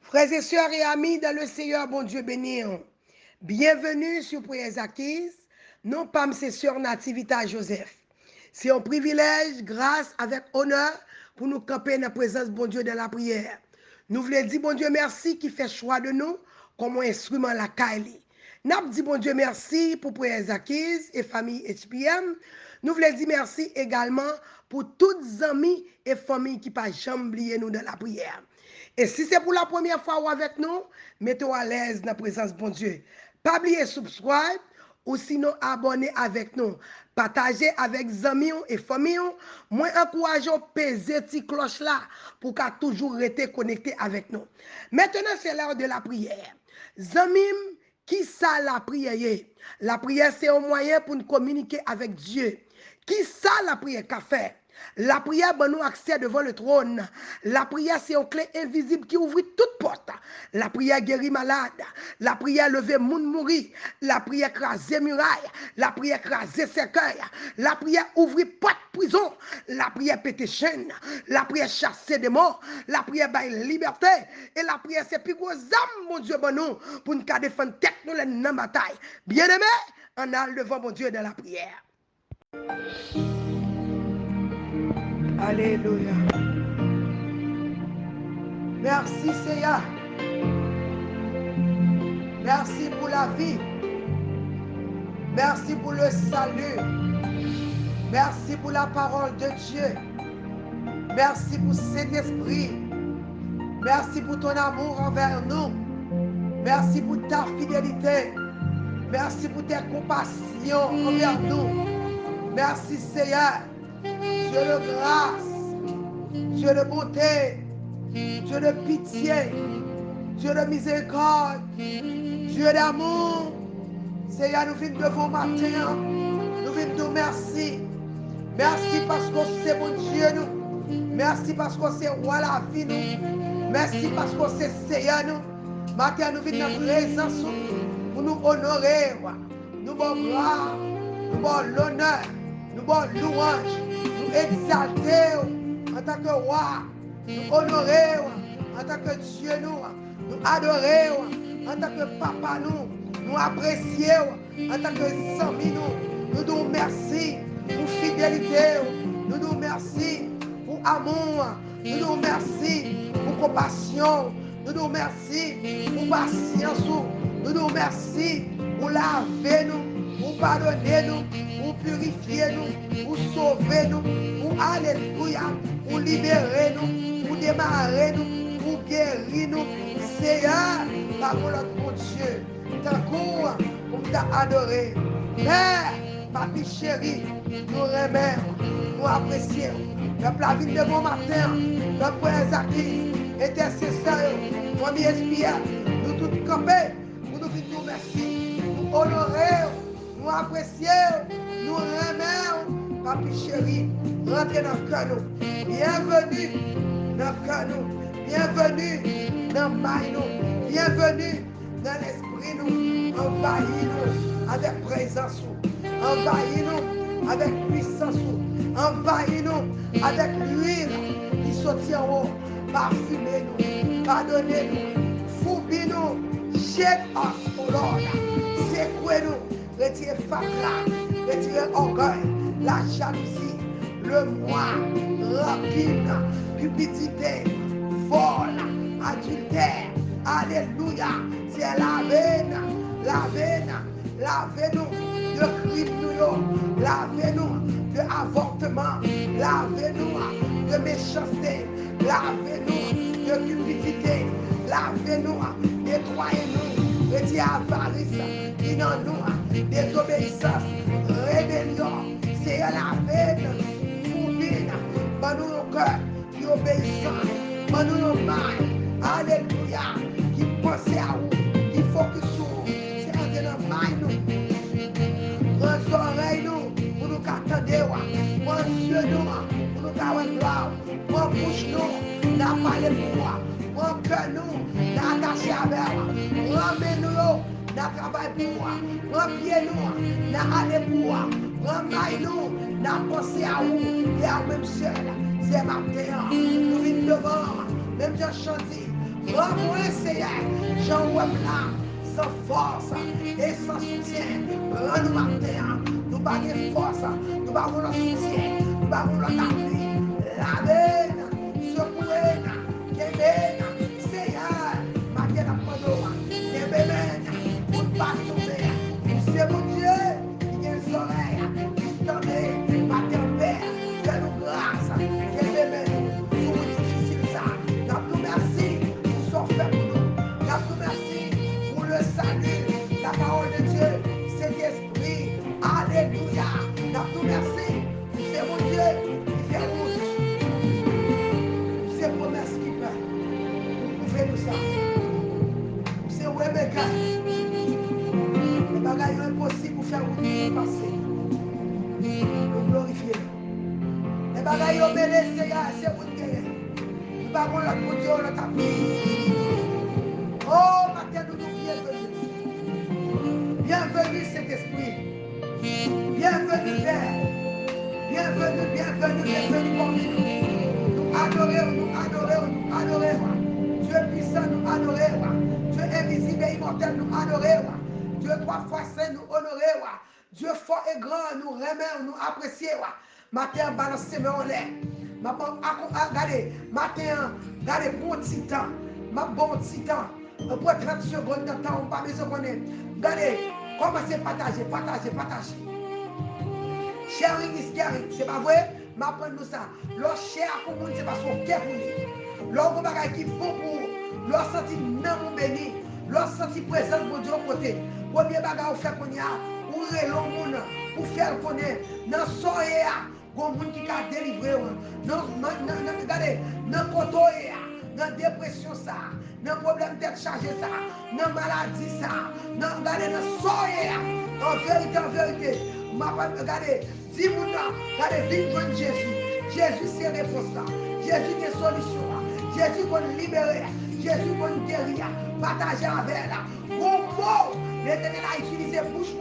Frères et sœurs et amis dans le Seigneur, bon Dieu béni. Bienvenue sur Prières Acquises. Non pas mes sœurs Nativita Joseph. C'est un privilège, grâce, avec honneur, pour nous camper dans la présence de bon Dieu dans la prière. Nous voulons dire bon Dieu merci qui fait choix de nous comme un instrument la Kaili. Nous dit bon Dieu merci pour Prières Acquises et famille HPM. Nous voulons dire merci également pour toutes les amis et familles qui pas jamais oublié nous dans la prière. Et si c'est pour la première fois ou avec nous, mettez-vous à l'aise dans la présence de bon Dieu. Pas oublier subscribe ou sinon abonner avec nous. Partagez avec amis et familles. Moi, encourageons peser cette cloche là pour qu'à toujours rester connecté avec nous. Maintenant, c'est l'heure de la prière. Zamim, qui ça la prière? La prière, c'est un moyen pour nous communiquer avec Dieu. Qui ça la prière qu'a fait? La prière donne nous accès devant le trône. La prière, c'est une clé invisible qui ouvre toute porte. La prière guérit malade. La prière lever moun mourir. La prière craser muraille. La prière craser cercueil. La prière ouvrir porte prison. La prière péter chaîne. La prière chasser des morts. La prière bailler liberté. Et la prière, c'est plus gros âme, mon Dieu, bon nous, pour nous défendre tête nous dans la bataille. Bien-aimé, on a devant mon Dieu dans la prière. Alléluia. Merci Seigneur. Merci pour la vie. Merci pour le salut. Merci pour la parole de Dieu. Merci pour cet esprit. Merci pour ton amour envers nous. Merci pour ta fidélité. Merci pour tes compassions envers nous. Merci Seigneur. Dieu de grâce, Dieu de bonté, Dieu de pitié, Dieu de miséricorde, Dieu d'amour. Seigneur, nous venons devant matin, nous venons nous merci. Merci parce que c'est bon Dieu nous. Merci parce que c'est roi la vie nous. Merci parce que c'est Seigneur nous. Matin, nous venons dans la présence pour nous honorer, nous bon gloire, nous bon l'honneur, nous bon louange. Nous exalter en tant que roi, nous honorer en tant que Dieu nous adorer en tant que papa nous apprécier en tant que amis nous nous merci pour fidélité, nous merci pour amour, nous merci pour compassion, nous merci pour patience, nous merci pour laver nous, pour pardonner nous, pour purifier nous, pour sauver nous, pour alléluia, pour libérer nous, pour démarrer nous, pour guérir nous. Seigneur, parole de mon Dieu, tant qu'on pour t'adorer. Père, papi chéri, nous remercions, nous apprécions. Le plat vie de bon matin, le Prières Acquises, intercesseur, famille espia, nous tous camper, pour nous dire merci, nous honorer, nous apprécier, nous remercions, papi chéri, rentrez dans le cœur nous. Bienvenue dans le cœur nous, bienvenue dans le mail nous, bienvenue dans l'esprit nous, envahis-nous avec présence, envahis-nous avec puissance, envahis-nous avec l'huile qui sortit en haut, parfumez-nous, pardonnez-nous, foubis-nous, shake us, oh Lord, secouez-nous, retirez fatras, retirez orgueil, la jalousie, le moi, rapine, cupidité, vol, adultère, alléluia, c'est lavez-nous de crimes, lavez-nous de avortement, lavez-nous de méchanceté, lavez-nous de cupidité, lavez-nous, nettoyez-nous, retirez avarice, qui dans nous, désobéissance, rébellion, c'est lavez-nous, foubine, nous nos cœurs qui obéissent, nous nos mains, alléluia, qui pensent à vous, qui focus sur vous, c'est entrer dans le main nous, prends les oreilles nous, pour nous attendre, prends les yeux nous, pour nous garder gloire, prends bouche nous, n'a parlé pour moi, prends cœur nous, n'a attaché avec moi, prends nous, n'a travaillé pour moi, prends pied nous, n'a allé pour moi, prends main nous, n'a pensé à vous, et à même seul, c'est ma terre, nous venons devant, même j'ai chanté, Prends-moi, Seigneur. Jean-Web là, sans force et sans soutien. Prends-nous matin. Nous pas de force. Nous pas de soutien. Nous pas de appui. Lavez, secouez, québec, Seigneur. Matin, pour ne pas tomber. C'est mon Dieu qui a les oreilles, qui t'en matin, Père, fais-nous grâce, fais-nous pour le difficile ça. Nous merci pour ce fait pour nous. Nous merci pour le salut, la parole de Dieu, Saint-Esprit. Alléluia. Nous merci pour ce mon Dieu qui fait route. Pour ces promesses qui fait. Vous faites nous ça. C'est Rebecca. Les bagailles impossibles pour faire route passer. Nous glorifier. Les bagailles au bébé, c'est route guerre. Nous parlons la pour Dieu, le tapis. Oh, matin, nous bienvenue. Bienvenue, Saint-Esprit. Bienvenue, Père. Bienvenue, bienvenue, bienvenue parmi nous. Nous adorons, nous adorons, nous adorons. Dieu puissant, nous adorons. Dieu invisible et immortel, nous adorons. Dieu trois fois saint, nous honorons. Dieu fort et grand, nous remercions, nous apprécions. Matin, balancer mes en l'air. Regardez, matin, regardez, bon petit temps. Ma bon petit temps. Pour 30 secondes de temps, on ne pas besoin de connaître. Regardez, commencez à partager, partager, partager. Sharing is caring, c'est pas vrai? M'apprendre nous ça. Leur cher pour nous, c'est pas son cœur pour nous. Leur bagage qui bon pour nous. Leur senti non béni. Leur senti présence pour Dieu au côté. Premier bagage ou faire qu'on y a, ou relon monde, ou faire connaître. Dans soye a, gon monde qui a délivré. Non, regardez, dans koto dans dépression ça, dans problème d'être chargé ça, dans maladie ça, dans regardez dans soye a. En vérité, regardez, dis-moi, regardez, vive de Jésus. Jésus, c'est réponse là. Jésus, c'est solution là. Jésus, va nous libérer. Jésus, va nous guérir. Partager avec là. Bon mot, l'Éternel a utilisé bouche,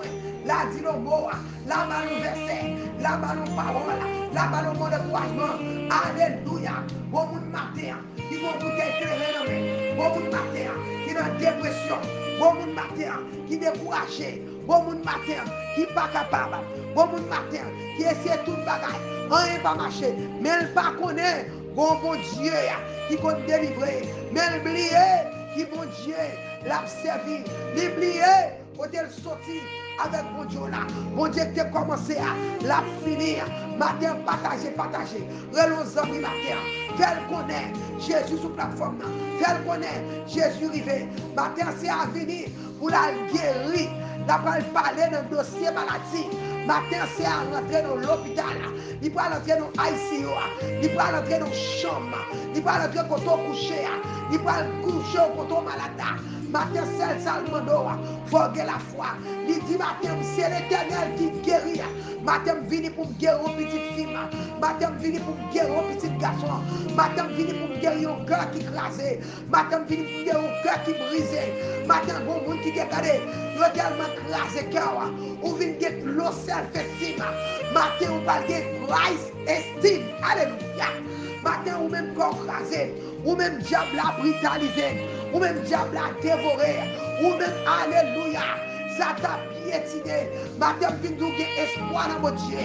là, dit le mot, là, ballon verset, là, ballon parole, là, ballon mot de couragement. Alléluia. Bon monde matin, qui vont vous éclairer. Bon monde matin, qui est dans dépression. Bon monde matin, qui est découragé. Bon monde matin, qui n'est pas capable. Bon monde matin, qui essaie tout le bagage. Rien pas marché. Mais elle ne pas connaît. Bon Dieu, qui compte délivrer. Mais elle oublie, qui bon Dieu l'a servi. L'oublier, quand elle sortit avec bon Dieu là. Bon Dieu qui a commencé à la finir. Matin, partager, partager. Relons amis matin. Fais-le connaître Jésus sur la plateforme. Fais-le connaître Jésus rivé. Matin, c'est à venir pour la guérir. La parler d'un dossier maladie. Matin, c'est à rentrer dans l'hôpital. Il peut rentrer dans l'ICU. Il peut rentrer dans la chambre. Il peut rentrer quand on couche. Il peut coucher quand on malade. Matin, c'est Salmando. Faut que la foi. Il dit, matin, c'est l'Éternel qui guérit. Matin, vini pour guérir aux petites filles. Matin, vini pour guérir aux petits garçons. Matin, vini pour guérir au cœur qui crasé. Matin, vini pour guérir au cœur qui brisé. Matin, bon monde qui dégradé. Le tellement crasé cœur. Ou vini get low self-esteem. Matin, on parle de Christ estime. Alléluia. Matin, ou même corps crasé. Ou même diable à brutaliser. Ou même diable à dévorer. Ou même, alléluia. Ça t'a piétiné. Matin, vini nous get espoir dans votre Dieu.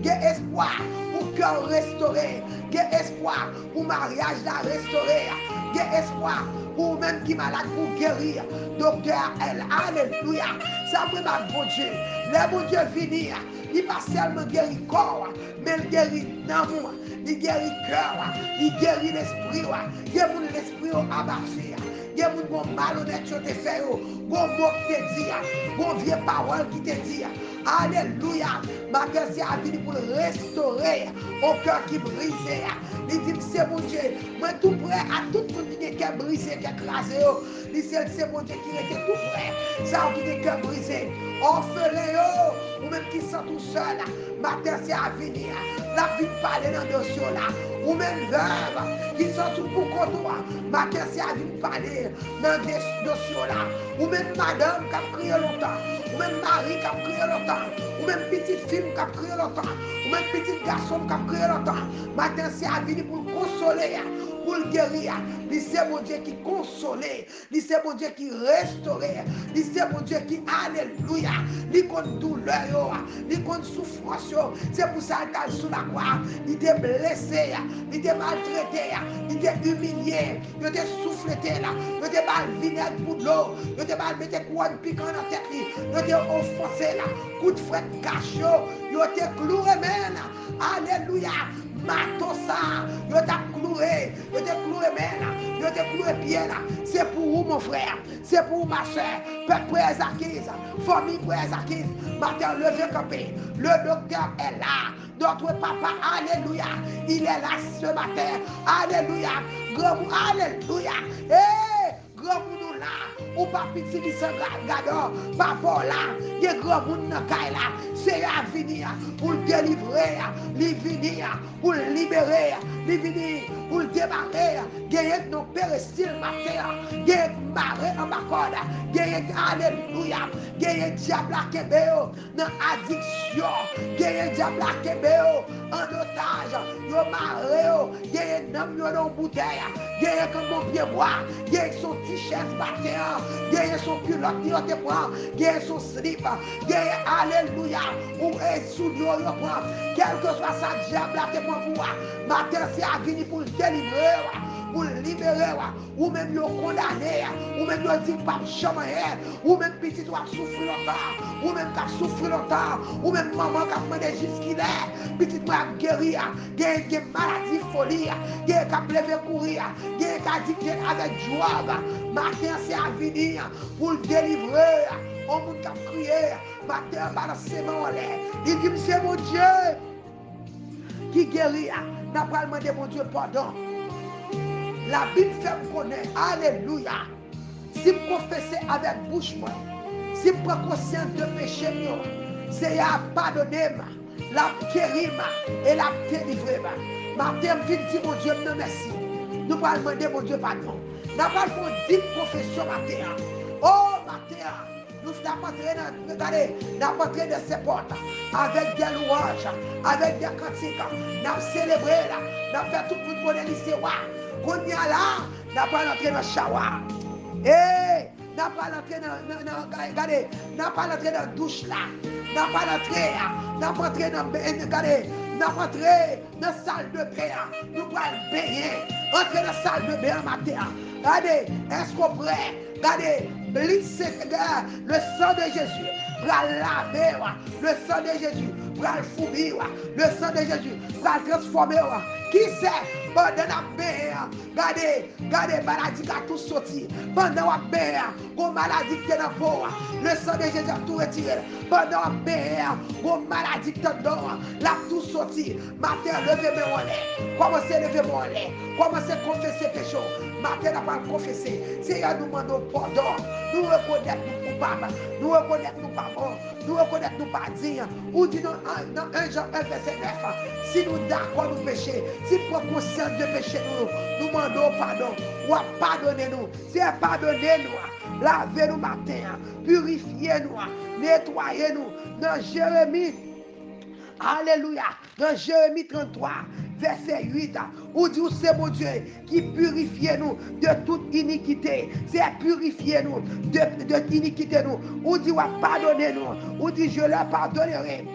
Get espoir pour cœur restauré. Get espoir pour mariage la restaurer. Get espoir pour même qui malade pour guérir. Docteur, elle, alléluia. Ça me ma bon Dieu. Le bon Dieu venir. Il pas seulement guérir corps, mais il guérit l'amour. Il guérit cœur. Il guérit l'esprit. Il guérit l'esprit abattu. Il y a des gens malhonnêtes qui te fait, des mots qui te disent, des vieilles paroles qui te disent. Alléluia. Ma terre c'est à venir pour restaurer au cœur qui brise. Il dit, c'est mon Dieu. Moi, tout prêt à tout le monde qui est brisé, qui est écrasé. Il dit, c'est mon Dieu qui était tout prêt. Ça qui est cœur brisé. Orphelin, ou même qui sont tout seul. Ma terre c'est à venir. La vie parler dans le dossier là. Ou même veuve qui sont tout pour comptoir. Ma terre c'est à venir parler dans le dossier là. Ou même madame qui a crié longtemps. Ou même mari qui a crié longtemps. Ou ou même petite fille qui a crié longtemps, ou même petit garçon qui a crié longtemps. Matin, c'est à venir pour le consoler, pour le guérir. C'est mon Dieu qui console, c'est mon Dieu qui restaure, c'est mon Dieu qui, alléluia, il compte douleur, il compte souffrance. C'est pour ça qu'il est sous la croix, il était blessé, il était maltraité, il était humilié, il était souffleté, il était mal vinaigre pour de l'eau, il était mal mis couronne piquant dans la tête, il était offensé, coup de fouet cachot, il était cloué, alléluia. Matosa, yo t'a cloué, yo t'a cloué pied là. C'est pour vous mon frère, c'est pour vous ma soeur, peuple acquise, famille acquise, matin levé campé, le docteur est là, notre papa, alléluia, il est là ce matin, alléluia, alléluia, grand monde là, ou pas petit qui s'en gado, pas là, il y a grand monde dans là, c'est à venir pour le délivrer, venir pour le libérer, venir pour le démarrer, gagner nos péristyle matin, gagner marée en bacorde, gagner alléluia, gagner diable à Kébéo, dans addiction, gagner diable à Kébéo, en otage, yo marée, gagner nam yo dans bouteille, gagner comme mon pied bois, gagner son t-shirt matin, gagner son culotte yo te prend, gagner son slip, gagner alléluia, ou est sous yo prend, quel que soit sa diable à te prend pour moi, matin c'est à venir pour le délivrer, pour le libérer, ou même yo condamné, ou même yo dit pas jamais, ou même petit doit souffrir longtemps, ou même qui souffrir longtemps, ou même maman qui a demandé jusqu'il est, petit doit guérir, des maladies folie, des qui a levé courir, des qui a dit avec joie, matin c'est à venir pour le délivrer, on monde qui a crié, matin balancement en l'air, il dit c'est mon Dieu qui guérit, n'a pas demandé mon Dieu pardon. La Bible fait me connaître, alléluia. Si je confesse avec bouche, si je prends conscience de péché, c'est à pardonner, la guérir et la délivrer. Matin, je dis mon Dieu, merci. Nous allons demander mon Dieu pardon. Nous allons dire confession matin. Oh, matin. Nous sommes entrés dans ces portes avec des louanges, avec des cantiques. Nous avons célébré, nous avons fait tout le monde connaître lycée. Quand nous là, nous avons entré dans le shower. Et nous avons entré dans la douche là. Nous avons entré dans la salle de bain. Nous allons baigner. Entrer dans la salle de bain matin. Regardez, est-ce qu'on est prêt? Regardez, le sang de Jésus va laver, le sang de Jésus va le fourmir, le sang de Jésus va le transformer. Qui c'est? Pendant la bain, regardez, maladie qui a tout sorti. Pendant la bain, une maladie qui est dans le peau, le sang de Jésus a tout retiré. Pendant la bain, une maladie qui est dans l'a tout sorti. Matin, levez-moi en l'air. Commencez à lever mon l'air. Commencez à confesser péché. Matin, on va confesser. Seigneur, nous demandons pardon. Nous reconnaissons nous coupables. Nous reconnaissons nous pas bons. Nous reconnaissons nous pas dignes. Ou dit dans 1 Jean 1 verset 9. Si nous d'accord nous péchés, si nous prenons conscience de péché nous demandons pardon. Ou pardonnez-nous. Si pardonnez-nous, lavez-nous matin. Purifiez-nous. Nettoyez-nous. Dans Jérémie. Alléluia. Dans Jérémie 33. Verset 8, où dit c'est mon Dieu qui purifie nous de toute iniquité. C'est purifier nous de iniquité nous. Où dit pardonner nous. Où dit je leur pardonnerai.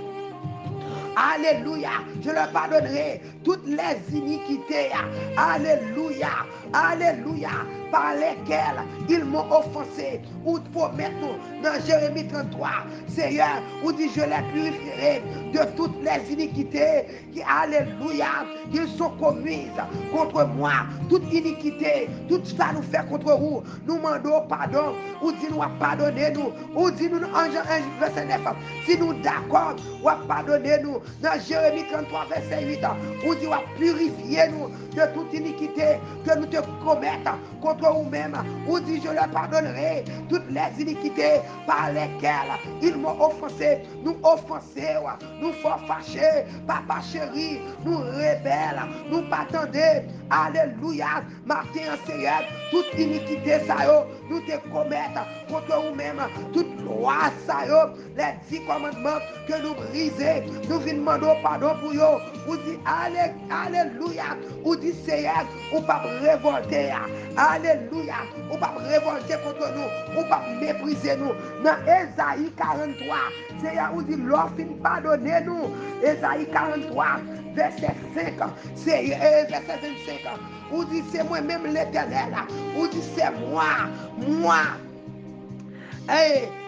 Alléluia, je leur pardonnerai toutes les iniquités. Alléluia, alléluia, par lesquelles ils m'ont offensé. Ou promettons dans Jérémie 33, Seigneur, où dit je les purifierai de toutes les iniquités qui, alléluia, ils sont commises contre moi. Toute iniquité, tout ça nous fait contre vous. Nous demandons pardon. Ou dit nous pardonner nous. Ou dit nous en Jean 1 verset 9. Si nous d'accord, ou pardonner nous. Dans Jérémie 33 verset 8. Ou dit ou purifier nous de toute iniquité que nous te commettons contre nous-mêmes. Ou dit je leur pardonnerai toutes les iniquités par lesquelles ils m'ont offensé. Nous offenser, nous fort fâchés, papa chéri, nous rebelles, nous pas attendez. Alléluia, matin Seigneur, toute iniquité ça yo, nous te commettons contre nous-mêmes, toute loi, ça yo, les 10 commandements que nous brisons, nous venons demander pardon pour eux. Ou dit alléluia, ou dit Seigneur, ou pas révolter, alléluia, ou pas révolter contre nous, ou pas mépriser nous. Dans Ésaïe 43, Seigneur, ou dit l'offre pardonner nous. Ésaïe 43, verset 5, c'est verset 25, ou dit c'est moi-même l'Éternel, ou dit c'est moi,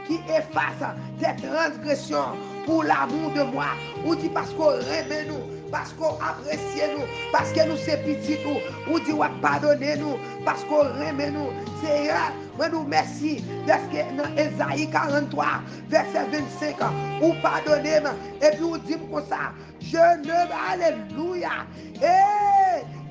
qui efface tes transgressions pour l'amour de moi. Ou dit parce qu'on aime nous, parce qu'on apprécie nous, parce que nous c'est petit nous. Ou dit ouais pardonnez nous, parce qu'on aime nous. Seigneur, moi nous merci parce que dans Ésaïe 43, verset 25, ou pardonnez moi. Et puis ou dit comme ça, je ne, alléluia,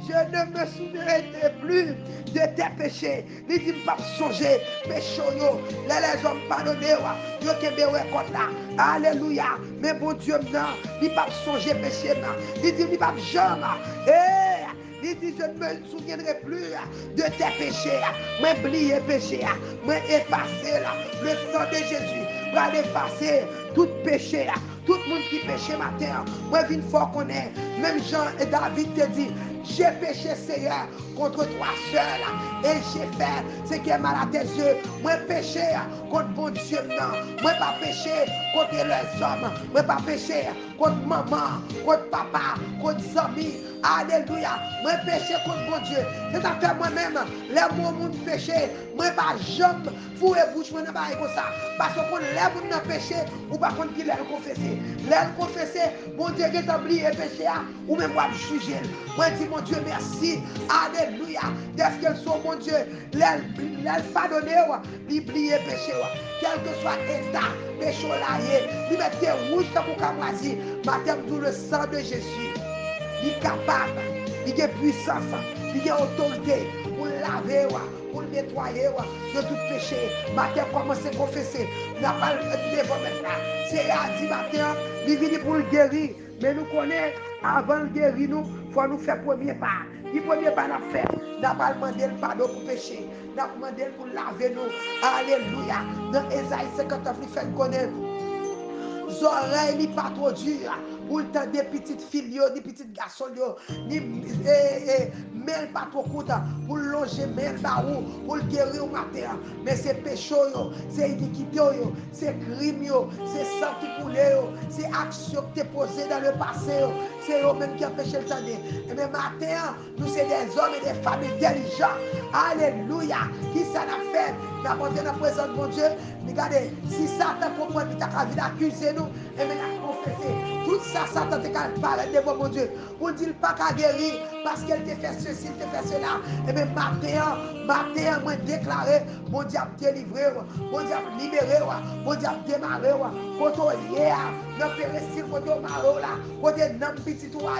je ne me souviendrai plus de tes péchés. Il dit pas songer péché yo. Les hommes pardonnés yo kembe ouais là. Alléluia. Mais bon Dieu non, il pas songer péché non. Il dit il pas jamais. Il dit je ne me souviendrai plus de tes péchés. Moi oublier péché, moi effacer le sang de Jésus. Moi effacer tout péché. Tout le monde qui péché matin, moi viens fort qu'on est. Même Jean et David te dit, j'ai péché Seigneur contre toi seul. Et j'ai fait ce qui est mal à tes yeux. Moi péché contre bon Dieu non. Moi pas péché contre les hommes. Moi pas péché contre maman, contre papa, contre amis. Alléluia. Moi péché contre bon Dieu. C'est à fait moi-même. Les mots mon péché. Moi pas jamais fouer bouche moi pas comme ça. Parce qu'on les gens péché ou pas contre qui les confesser. Les confesser, mon Dieu qui t'a oublié péché ou même moi juger. Moi dis mon Dieu merci. Alléluia. Dès qu'elles sont mon Dieu, les pardonner ou oublier péché. Quel que soit état, péché là, il mettait rouge comme un moisi. Matin tout le sang de Jésus. Il est capable, il a puissance, il a autorité pour laver, pour nettoyer de tout péché. Matin, commencez à confesser. Nous n'avons pas devant maintenant. C'est à 10 matin, il vient pour le guérir. Mais nous connaissons, avant de guérir, nous, il faut nous faire le premier pas. Le premier pas, nous fait. Nous n'avons pas demandé le pardon pour péché. Nous avons demandé pour laver nous. Alléluia. Dans Ésaïe 59, il fait connaître. Oreilles ni pas trop dures pour le temps des petites filles, des petits garçons, ni mêle pas trop court pour longer mêle barou pour le guérir au matin. Mais c'est péché, c'est iniquité, c'est crime, c'est sang qui coule, c'est action qui est posée dans le passé, c'est eux-mêmes qui empêchent le temps. Et mais matin, nous sommes des hommes et des femmes intelligents. Alléluia. Qui ça n'a fait? D'apporter la présence de mon Dieu. Regardez, si Satan comprend qu'il a envie d'accuser nous, et bien il a confessé. Tout ça, Satan te parle devant mon Dieu. Pour dire pas qu'à guérir, parce qu'elle te fait ceci, elle te fait cela. Et bien matin, moi déclaré, mon Dieu a délivré, mon Dieu a libéré, mon Dieu a démarré, quand on y est, dans le péristyle, quand on maro là, quand on est dans le petit toit,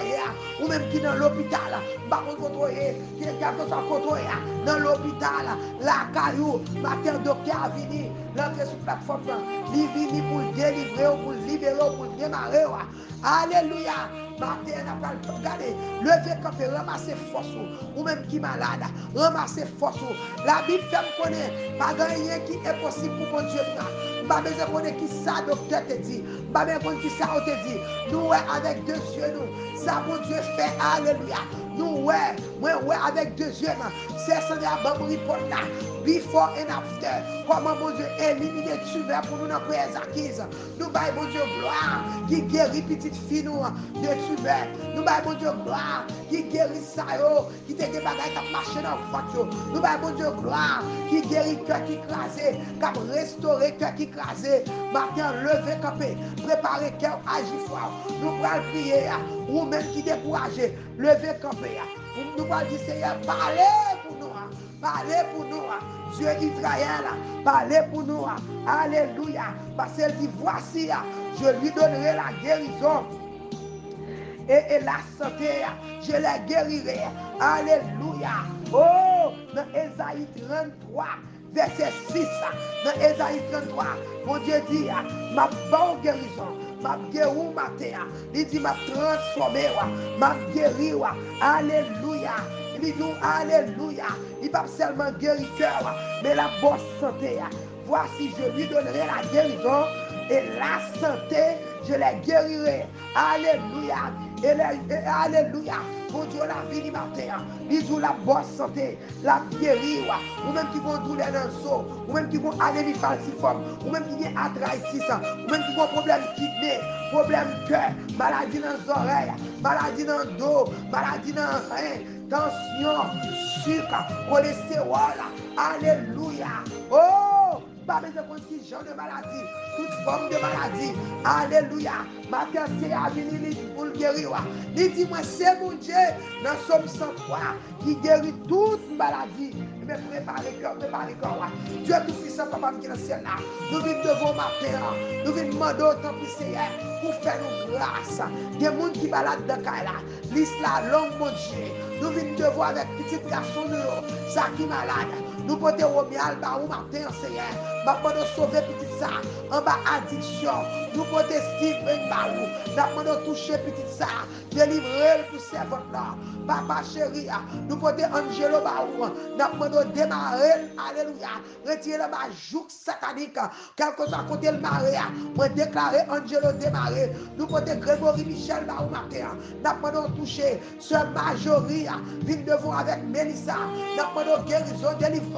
ou même qui est dans l'hôpital, par contre, quand on est, qui est dans l'hôpital, la caillou, matin, docteur a venu, l'entrée sur la plateforme, il vient pour le délivrer, pour le libérer, pour le démarrer. Alléluia. Matin, on va regarder, lever quand on ramasser force, ou même qui est malade, ramasser force. La Bible fait me connaître, pas rien qui est possible pour mon Dieu. Pas besoin de connaître qui ça docteur te dit, pas besoin de connaître qui ça on te dit. Nous, avec deux yeux, nous, ça mon Dieu fait, alléluia. Nous, ouais, avec deux yeux, c'est ça de la bonne report là, before and after. Comment mon Dieu élimine les tumeurs pour nous dans prières acquises. Nous, mon Dieu, gloire, qui guérit petite fille nous de tumeurs. Nous, mon Dieu, gloire, qui guérit ça, qui te des bagages qui marché dans le ventre. Nous, mon Dieu, gloire, qui guérit cœur qui crasé, qui a restauré cœur qui crasé. Matin, levé, campé, préparez cœur, agir fort. Nous allons prier, ou même qui découragé, levé, campé. Nous allons dire, Seigneur, parlez pour nous. Parlez pour nous, Dieu Israël, parlez pour nous, alléluia, parce qu'elle dit, voici, je lui donnerai la guérison et la santé, je la guérirai, alléluia. Oh, dans Ésaïe 33, verset 6, dans Ésaïe 33, mon Dieu dit, ma bonne guérison, ma guérison matin, il dit, ma transformé, ma guéri, alléluia. lui dit, alléluia, il pas seulement guérisseur, mais la bonne santé. Voici, je lui donnerai la guérison et la santé, je les guérirai. Alléluia. Alléluia. Bon Dieu, la vie du matin, il dit la bonne santé, la guérir, ou même qui vont douleur dans le dos, ou même qui vont anémie falciforme, ou même qui ont arthritis, ou même qui ont problème kidney, problème cœur, maladie dans les oreilles, maladie dans le dos, maladie dans le rein, tension, sucre, cholestérol. Alléluia. Oh! Pas besoin de qui genre de maladie, toute forme de maladie. Alléluia. Ma terre, c'est à venir pour le guérir. Il dit, moi, c'est mon Dieu, dans Somme 103, qui guérit toute maladie. Mais préparez cœur, préparez cœur. Dieu tout-puissant, papa, qui est dans le ciel là. Nous venons devant ma terre. Nous venons demander autant pour Seigneur pour faire nos grâces. Il y a des gens qui baladent dans le cas là. L'islam longue, mon Dieu. Nous venons devant avec petit garçon, ça qui est malade. Nous portons au miel, ou matin, Seigneur. Nous pouvons sauver petit ça. En bas, addiction. Nous pouvons Steve Baou. Nous pouvons toucher petit ça. Délivrer pour servant là. Papa chéri, nous pouvons Angelo Baou. Nous pouvons démarrer. Alléluia. Retirer le joug satanique. Quel que soit côté le maré. Nous déclarer Angelo démarrer. Nous pouvons Grégory Michel Baou matin. Nous pouvons toucher ce majorie. Vine devant avec Mélissa. Nous pouvons guérison, délivrance.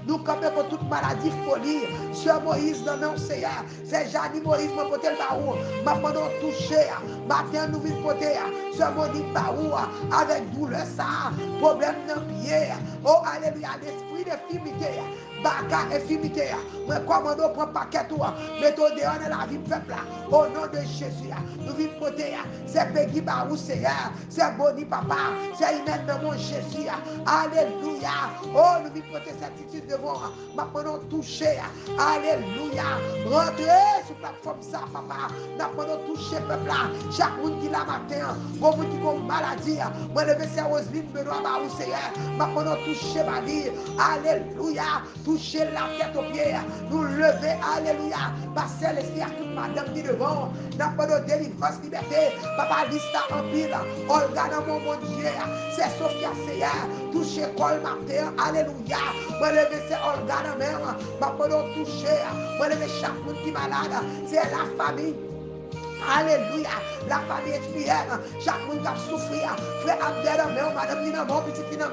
Nous campons pour toute maladie, folie. Sœur Moïse, dans nos Seigneur. C'est Jani Moïse, mon pote le baou. Ma pendant toucher. Matin, nous venons porter. Sœur Monique Baou. Avec douleur, ça. Problème dans le pied. Oh, alléluia. L'esprit d'infimité. Baka infimité. Moi, commando prend paquet toi. Mettons dehors dans la vie peuple. Au nom de Jésus. Nous venons porter. C'est Peggy Baou, Seigneur. C'est Boni Papa. C'est Imen dans mon Jésus. Alléluia. Oh, nous venons porter cette attitude devant. Maintenant toucher. Alléluia. Rentrez sur la plateforme ça, papa. Maintenant toucher peuple là. Chaque monde qui l'a matin. Pour vous qui ont maladie. Moi, le c'est Roselyne Benoît Baou, Seigneur. Maintenant toucher ma vie. Alléluia. Toucher la tête aux pieds. Nous lever. Alléluia. Passer l'esprit à toute madame qui devant. Maintenant délivrance, liberté. Papa, lista en pile. Olga dans mon Dieu. C'est Sophia, Seigneur. Toucher col matin. Alléluia. Moi, lever c'est Olga dans même. Maintenant toucher. Moi, lever chaque monde qui est malade. C'est la famille. Alléluia. La famille expiaire. Chaque monde qui a souffert. Frère Abdel, madame Nina, mon petit Nina,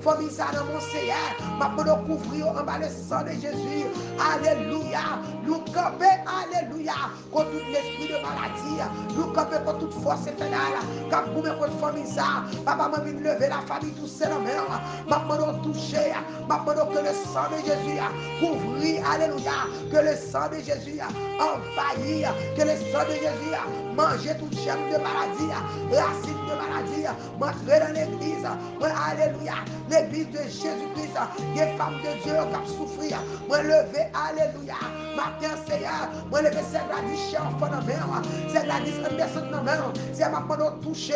famille ça dans mon Seigneur. Ma pendant couvrir en bas le sang de Jésus. Alléluia. Nous camper. Alléluia. Contre tout l'esprit de maladie. Nous camper contre toute force infernale. Quand vous mettez contre famille ça. Papa m'a mis lever la famille tout seul en mer. Ma pendant toucher. Ma pendant que le sang de Jésus couvrir. Alléluia. Que le sang de Jésus envahir. Que le sang de Jésus manger toute chaîne de maladie, racine de maladie, m'entrer dans l'église, alléluia, l'église de Jésus-Christ, des femmes de Dieu qui ont souffert, moi lever, alléluia, matin Seigneur, moi lever, c'est Gladys chez enfant dans la main, c'est Gladys Anderson dans la main, c'est ma pendant toucher,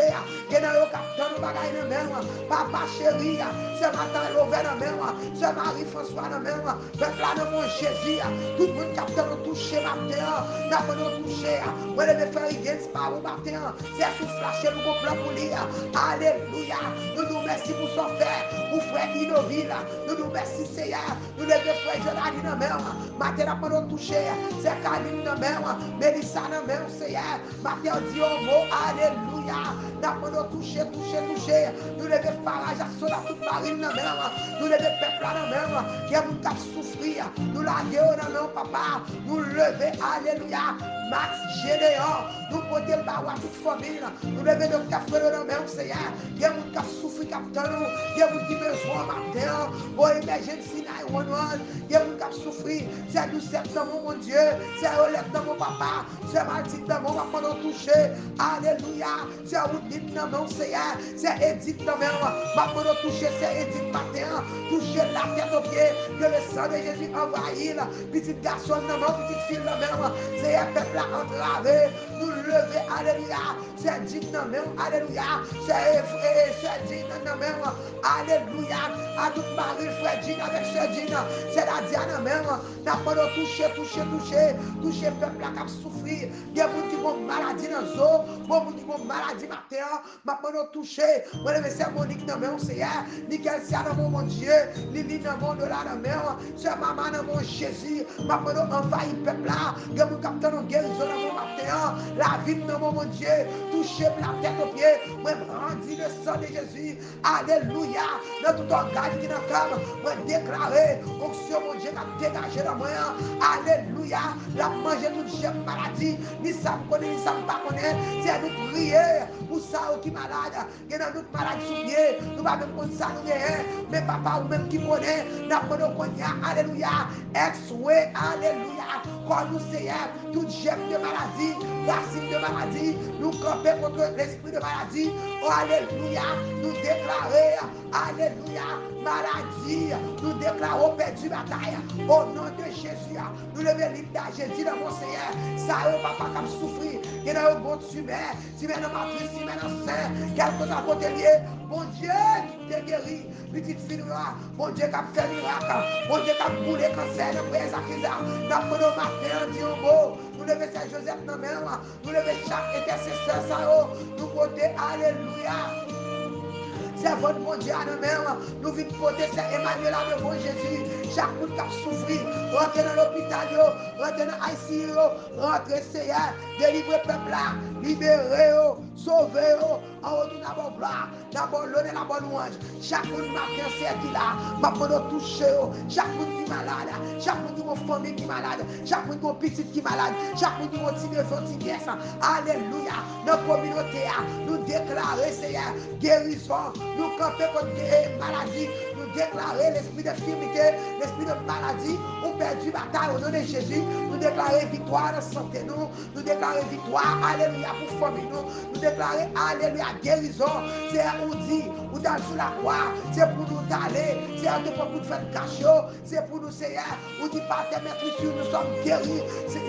et dans le capteur de bagaille dans la main, papa chéri, c'est matin l'ouvert dans la main, c'est Marie-François dans la main, peuple là dans mon Jésus, tout le monde capteur de toucher matin, n'a pas de toucher, moi lever faire Higgins par au matin, c'est sous flasher nous plan pour lire, alléluia, nous nous merci pour son frère, pour frère Inoville, nous nous merci Seigneur, nous lever frère Jonathan dans la main, matin n'a pas de toucher, c'est Kaline dans la main, Mélissa dans la main Seigneur, matin dit au mot, alléluia, n'a pas de toucher, nous lever farage à soda toute marine dans la main, nous lever peuple dans la main, qui a mon cap souffrir, nous la gueule dans la main papa, nous lever, alléluia, Max Gédéon, nous porter le baroua toute famille, nous lever nos cafés dans la main Seigneur, il y a mon cap souffrir captain, il y a mon qui besoin matin, pour emergency 911, il y a mon cap souffrir, c'est nous septembre mon Dieu, c'est Olette dans mon papa, c'est Martine dans mon papa dans toucher, alléluia, c'est Woodine dans mon Seigneur, c'est Edith dans mon papa dans toucher, c'est Edith matin, toucher la tête aux pieds, que le sang de Jésus envahit, petit garçon dans mon petite fille dans mon, c'est un peuple peuple a entravé, nous lever, alléluia, c'est digne dans même, alléluia, c'est digne dans même, alléluia, à toute Marie, frère Jean avec ce Jean, c'est la Diane même, n'a pas de toucher peuple là qui a souffert, il y a des gens qui ont maladie dans le zoo, beaucoup qui ont maladie matin, maintenant de toucher, moi le c'est Monique dans même, c'est nickel, c'est dans mon Dieu, Lili dans mon là dans même, c'est maman dans mon Jésus, maintenant de envahir peuple là, il y a des gens qui ont guérison dans mon matin, la vie dans mon Dieu, toucher la tête aux pieds, moi brandis le sang de Jésus, alléluia, dans tout organe qui est dans le corps, moi déclarer, onction mon Dieu qui a dégagé dans moi, alléluia, la manger toute j'aime maladie, ni ça me connaît, ni ça me pas connaît, c'est nous prier pour ça qui est malade, il y a d'autres malades sous pied, nous pas même comme ça nous mais papa ou même qui connaît, n'a pas de connaît, alléluia, ex-way, alléluia, quand nous Seigneur, toute j'aime de maladie, racine de maladie, nous camper contre l'esprit de maladie, oh alléluia, nous déclarer, alléluia, maladie, nous déclarons perdu bataille, au nom de Jésus, nous levons l'hymne à Jésus dans mon Seigneur, ça est papa comme souffrir, il y a un bon tumeur, tu mets dans ma matrice, tu mets dans le sein, quelque chose à côté lié, bon Dieu qui te guérit, petite fille noire, bon Dieu qui a fait miracle, bon Dieu qui a boulé cancer, dans le Zakiza, dans le matin, dit un mot, nous levons Saint Joseph dans même, nous levons chaque intercesseur, ça nous porter, alléluia. C'est votre bon Dieu à nous-mêmes. Nous venons porter c'est Emmanuel à devant Jésus. Chaque monde qui a souffert, rentrez dans l'hôpital, rentrez dans l'ICU, rentrez Seigneur, délivrez le peuple là, libérez, sauvez, en retour d'abord gloire, d'abord l'honneur, d'abord louange. Chaque monde m'a cancer qui là, m'a pas toucher, chaque monde qui est malade, chaque monde qui a une famille qui est malade, chaque monde qui a une petite qui est malade, chaque monde qui a un petit neveu, petit pièce. Alléluia. Dans la communauté, nous déclarons Seigneur, guérison. Nous camper contre maladie, nous déclarer l'esprit d'infirmité, l'esprit de maladie, on perdu bataille au nom de Jésus, nous déclarer victoire dans la santé, nous déclarer victoire, alléluia pour famille, nous déclarer alléluia guérison, c'est on dit, ou dans sous la croix, c'est pour nous d'aller, c'est un pour nous faire cachot, c'est pour nous Seigneur, ou dit par tes maîtres sur nous sommes guéris,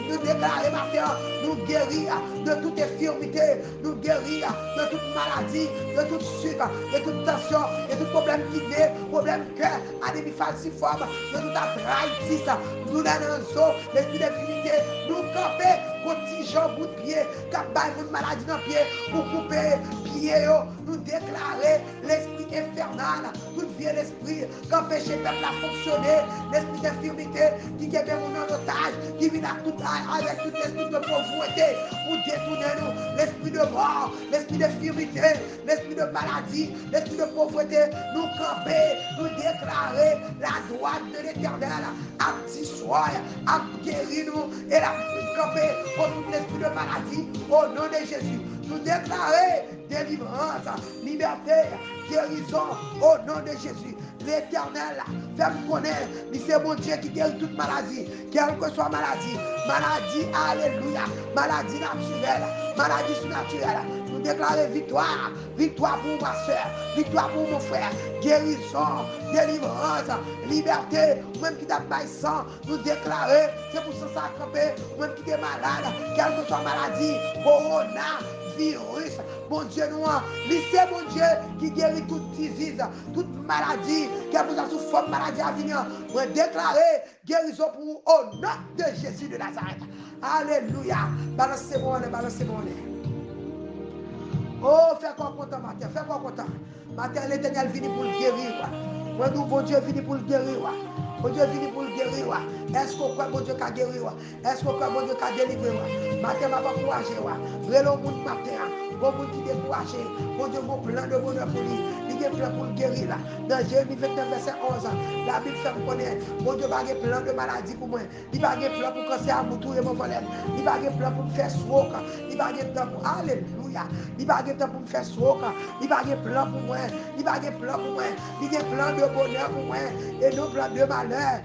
nous déclarer maintenant, nous guérir de toute infirmité, nous guérir de toute maladie, de toute sucre, de toute tension, de tout problème kidney, problème cœur, anémie falciforme, de toute arthritis, nous donnons l'esprit d'infinité, nous camper contre jambes bout de pied, capable de maladie dans le pied, pour couper pied, nous déclarer l'esprit infernal, tout vieux l'esprit qui empêche le peuple à fonctionner, l'esprit d'infirmité qui est même en otage, qui vient avec tout l'esprit de pauvreté, pour détourner nous, l'esprit de mort, l'esprit d'infirmité, l'esprit de maladie, l'esprit de pauvreté, nous camper, nous déclarer la droite de l'éternel, à petit soir, à guérir nous, et la camper contre tout l'esprit de maladie, au nom de Jésus, nous déclarer délivrance, liberté, guérison, au nom de Jésus. L'éternel, fait-nous connaître, c'est mon Dieu qui guérit toute maladie, quelle que soit maladie, alléluia, maladie naturelle, maladie surnaturelle. Nous déclarer victoire, victoire pour ma soeur, victoire pour mon frère, guérison, délivrance, liberté, même qui t'a pas sang, nous déclarer, c'est pour ça camper, même qui est malade, quelle que soit maladie, corona, virus, mon Dieu noir, c'est mon Dieu qui guérit toute disease, toute maladie, quelle que soit sous forme maladie à venir, nous déclarer guérison pour vous au nom de Jésus de Nazareth. Alléluia. Balancez-moi, balancez-moi. Oh, fais quoi content, matin, fais quoi content. Matin, l'éternel vient pour le guérir. Moi, nous, bon Dieu vient pour le guérir. Bon Dieu vient pour le guérir. Est-ce qu'on croit bon Dieu qui a guéri? Est-ce qu'on croit bon Dieu qui a délivré? Matin, ma pas couragé. Rélo monde matin. Bon monde qui découragé. Bon Dieu, mon plan de bonheur pour lui. Il y a un plan pour le guérir. Dans Jérémie 29, verset 11, la Bible fait me connaître. Bon Dieu, il n'y a pas plan de maladie pour moi. Il n'y a pas plan pour cancer à mon tour et mon volet. Il n'y a pas plan pour me faire stroke. Il n'y a pas plan pour... Alléluia. Il n'y a pas temps pour me faire stroke. Il n'y a pas plan pour moi. Il n'y a pas plan pour moi. Il y a plan de bonheur pour moi. Et non plan de malheur.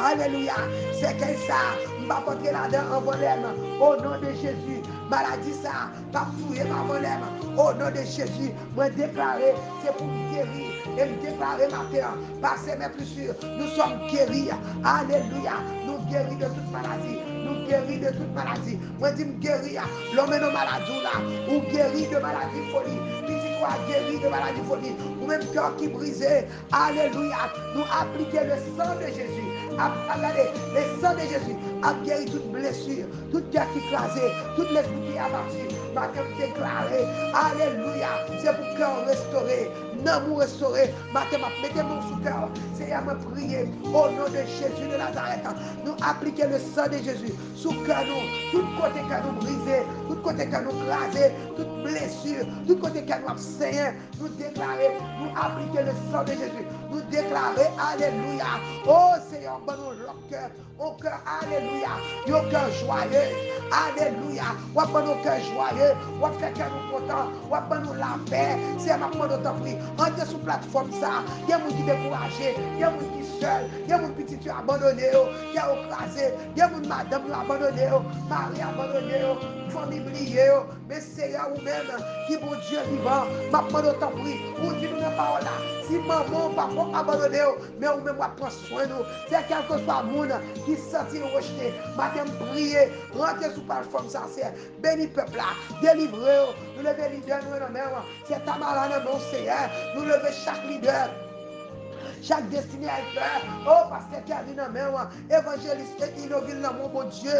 Alléluia. C'est que ça. Je ne vais pas porter là-dedans en volème. Au nom de Jésus. Maladie ça. Pas fouiller ma volème. Au nom de Jésus. Moi déclarer. C'est pour me guérir. Et me déclarer ma terre. Passer mes plus sûrs. Nous sommes guéris. Alléluia. Nous guéris de toute maladie. nous guéris de toute maladie. Moi, dis guérir. L'homme est dans maladie là. Ou guéris de maladie folie. Petit toi guéri de maladie folie. Ou même cœur qui brisé. Alléluia. Nous appliquer le sang de Jésus. Regardez, le sang de Jésus a guéri toute blessure, toute cœur qui écrasé, toute l'esprit qui est abattu. Matin déclaré. Alléluia. C'est pour cœur restauré. L'amour restauré. Matin, mettez-moi sous cœur. Seigneur, me prier au nom de Jésus de Nazareth. Nous appliquer le sang de Jésus sous cœur nous. Tout côté que nous brisé, tout côté que nous crasé, toute blessure, tout côté que nous abstain. Nous déclarer, nous appliquer le sang de Jésus. Nous déclarer, alléluia. Oh Seigneur, bon nous cœur. Au cœur, alléluia. Au cœur joyeux. Alléluia. On va nos cœurs joyeux. On va faire que nous contents. On va nous la paix. C'est ma demande de prix. On est sur plateforme ça. Il y a des gens qui découragés. Il y a des gens qui seuls. Il y a des gens qui sont abandonnés. Il y a des écrasés. Il y a des gens madame abandonnés. Marie abandonnée. Famille oubliée. Mais Seigneur ou même qui bon Dieu vivant. Ma demande de prix. Ou dit nous dans parole là. Si maman, papa abandonné. Mais ou même on prend soin de nous. C'est quelque soit monde qui sentit nous rejeter. Matin prier. Rentrez sous plateforme sincère. Bénis peuple là. Délivrez. Nous levons leader nous dans main. C'est ta malade mon Seigneur. Nous levons chaque leader. Chaque destiné à faire. Oh, pasteur qui a dit dans main, évangéliste Inoville dans mon bon Dieu.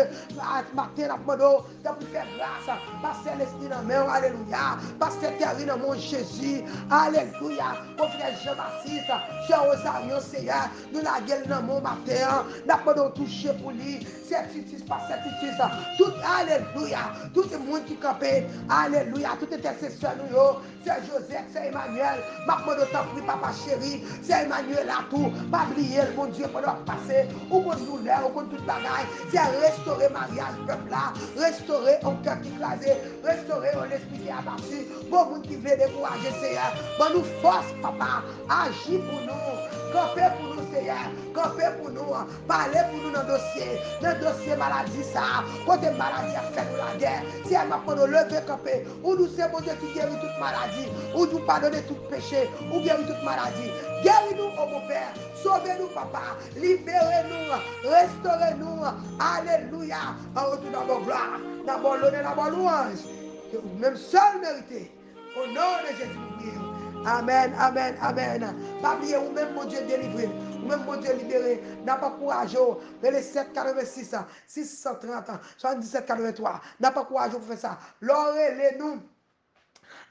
Matin, la modo, t'as pu faire grâce. Pasteur l'esprit dans main, alléluia. Pasteur qui a dit dans mon Jésus, alléluia. Mon frère Jean-Baptiste, cher Rosario, Seigneur, nous la gueule dans mon matin. N'a pas de toucher pour lui. Certitude, pas certitude. Tout, alléluia. Tout le monde qui campait, alléluia. Tout intercesseur, nous, c'est Joseph, c'est Emmanuel. Ma de temps pris, papa chéri, c'est Emmanuel à tout. Pas oublier le bon Dieu pendant passer. Ou pour douleur, ou pour toute bagaille. C'est restaurer mariage, peuple là. Restaurer un cœur qui écrasé. Restaurer un esprit qui est abattu. Bon monde qui veut décourager, Seigneur. Bon nous force, papa. Agis pour nous. Campez pour nous, Seigneur. Campez pour nous. Parlez pour nous dans le dossier. Dans le dossier maladie, ça. Côté maladie a fait nous la guerre. Si elle m'a pas lever, camper. Ou nous, c'est bon Dieu qui guérit toute maladie. Ou nous pardonner tout péché. Ou guérit toute maladie. Guéris-nous, oh mon Père. Sauvez-nous, papa. Libérez-nous. Restaurez-nous. Alléluia. En retour dans vos gloires. Dans vos l'honneur, dans vos louanges. Que vous même seul méritez. Au nom de Jésus, nous prions. Amen, amen, amen. Pas oublier, ou même mon Dieu délivré, ou même mon Dieu libéré. N'a pas courage, les 786, 630, 77, 83. N'a pas courage pour faire ça. L'orez-les-nous.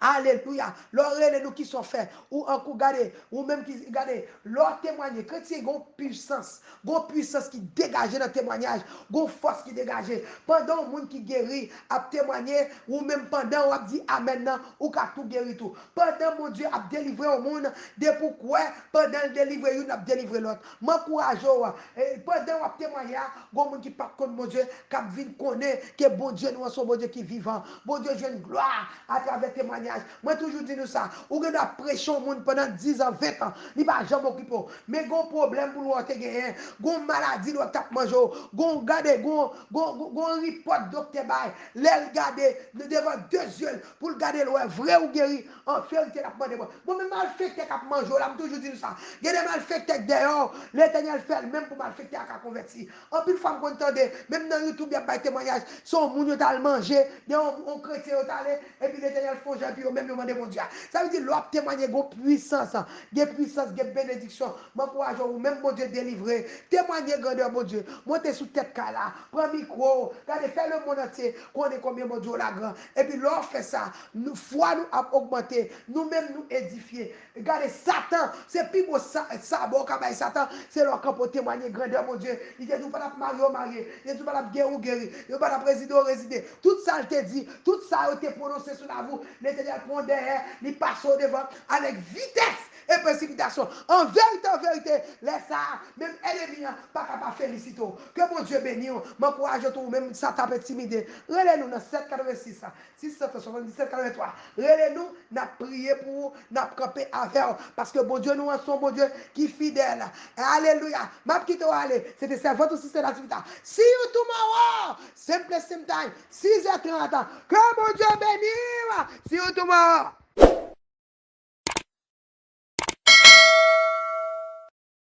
Alléluia. L'oreille nous qui sont faits. Ou en coup garder. Ou même qui garder. Leur témoigner. Chrétien, une puissance. Une puissance qui dégage dans le témoignage. Une force qui dégage. Pendant le monde qui guérit, a témoigné. Ou même pendant, on a dit Amen. Ou qu'a tout guéri tout. Pendant mon Dieu a délivré au monde. De pourquoi, pendant le délivrer, il a délivré l'autre. M'encourage. Pendant on a témoigné, il y a monde qui parle contre mon Dieu. Qui vient connaître que bon Dieu, nous sommes bon Dieu qui est vivant. Bon Dieu, je une gloire à travers témoignage. Moi, toujours dis nous ça. Ou que nous prêchons au monde pendant 10 ans, 20 ans. Il va jamais occuper. Mais gon problème pour nous te gagner. Gon maladie nous tap manger. Gon garder gon report docteur bail. L'aile garder devant 2 yeux pour le garder le vrai ou guéri. En vérité la demande. Moi même malfecté cap manger là, toujours dis nous ça. Il y a des malfectés dehors. L'Éternel fait même pour malfecté à convertir. En plus femme qu'on entende même dans YouTube il y a pas témoignage. Son moun yo t'a manger, on chrétien yo allé et puis l'Éternel font puis même demandé mon Dieu. Ça veut dire l'op témoigner gon puissance, des puissance, des bénédiction. M'encourage ou même mon Dieu délivré. Témoigner grandeur mon Dieu. Montez sous tête là, prends micro, regardez faire le monde entier, connaît combien mon Dieu la grand. Et puis l'on fait ça, nous foi nous a augmenté, nous-mêmes nous édifier. Regardez Satan, c'est plus beau ça bon comme Satan, c'est leur camp pour témoigner grandeur mon Dieu. Il dit nous pas marier, il dit nous pas guerre ou guérir, nous pas résider ou résider. Tout ça il te dit, tout ça a été prononcé sur la vous. L'Éternel prend derrière, il passe au devant avec vitesse et précipitation. En vérité, laisse ça, même ennemi, pas capable de féliciter. Que mon Dieu bénisse, m'encourage tout, même ça tape intimidé. Relais-nous dans 786, 677, 83. Relais-nous, n'a prié pour vous, n'a campé avec vous. Parce que bon Dieu, nous sommes bon Dieu qui est fidèle. Alléluia. Ma petite aller, c'était ça, votre système d'activité. See you tomorrow. Simple time, 6h30. Que mon Dieu bénisse. See you tomorrow.